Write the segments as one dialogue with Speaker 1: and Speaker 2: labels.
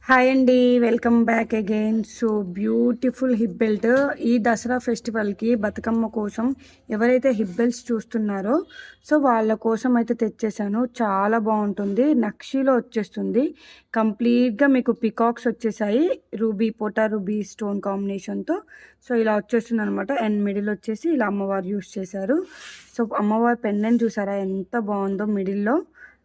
Speaker 1: Hi అండి. Welcome back again. So beautiful hip belt ఈ దసరా ఫెస్టివల్కి బతుకమ్మ కోసం ఎవరైతే హిప్ బెల్ట్స్ చూస్తున్నారో సో వాళ్ళ కోసం అయితే తెచ్చేసాను. చాలా బాగుంటుంది. నక్షీలో వచ్చేస్తుంది. కంప్లీట్గా మీకు పికాక్స్ వచ్చేసాయి. రూబీ పోటా రూబీ స్టోన్ కాంబినేషన్తో సో ఇలా వచ్చేస్తుంది అనమాట. అండ్ మిడిల్ వచ్చేసి ఇలా అమ్మవారు యూస్ చేశారు. సో అమ్మవారి పెండెంట్ చూసారా ఎంత బాగుందో మిడిల్లో.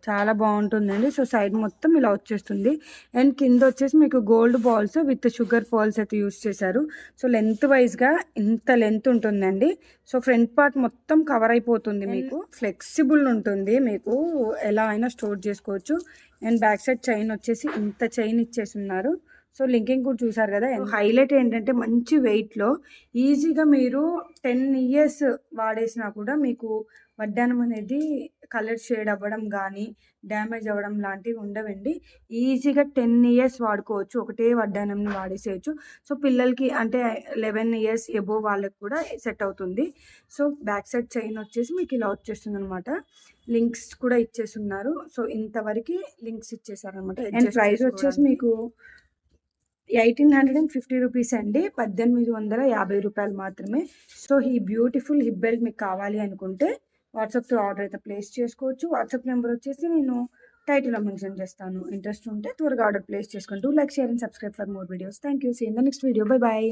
Speaker 1: చాలా బాగుంటుందండి. సో సైడ్ మొత్తం ఇలా వచ్చేస్తుంది. అండ్ కింద వచ్చేసి మీకు gold balls with sugar balls అయితే యూస్ చేశారు. సో లెంత్ వైజ్గా ఇంత లెంత్ ఉంటుందండి. సో ఫ్రంట్ పార్ట్ మొత్తం కవర్ అయిపోతుంది. మీకు ఫ్లెక్సిబుల్ ఉంటుంది. మీకు ఎలా అయినా స్టోర్ చేసుకోవచ్చు. అండ్ బ్యాక్ సైడ్ చైన్ వచ్చేసి ఇంత చైన్ ఇచ్చేస్తున్నారు. సో లింకింగ్ కూడా చూసారు కదా. హైలైట్ ఏంటంటే మంచి వెయిట్లో ఈజీగా మీరు 10 ఇయర్స్ వాడేసినా కూడా మీకు వడ్డానం అనేది కలర్ షేడ్ అవ్వడం కానీ డ్యామేజ్ అవ్వడం లాంటివి ఉండవండి. ఈజీగా 10 ఇయర్స్ వాడుకోవచ్చు. ఒకటే వడ్డానంని వాడేసేయచ్చు. సో పిల్లలకి అంటే 11 ఇయర్స్ ఎబోవ్ వాళ్ళకి కూడా సెట్ అవుతుంది. సో బ్యాక్ సైడ్ చైన్ వచ్చేసి మీకు ఇలా వచ్చేస్తుంది అనమాట. లింక్స్ కూడా ఇచ్చేస్తున్నారు. సో ఇంతవరకు లింక్స్ ఇచ్చేసారనమాట. అండ్ ప్రైస్ వచ్చేసి మీకు 1850 రూపీస్ అండి. 1850 రూపాయలు మాత్రమే. సో ఈ బ్యూటిఫుల్ హిప్ బెల్ట్ మీకు కావాలి అనుకుంటే వాట్సాప్తో ఆర్డర్ అయితే ప్లేస్ చేసుకోవచ్చు. వాట్సాప్ నెంబర్ వచ్చేసి నేను టైటిల్లో మెన్షన్ చేస్తాను. ఇంట్రెస్ట్ ఉంటే త్వరగా ఆర్డర్ ప్లేస్ చేసుకోండి. Do like, share and subscribe for more videos. Thank you. See in the next video. Bye bye.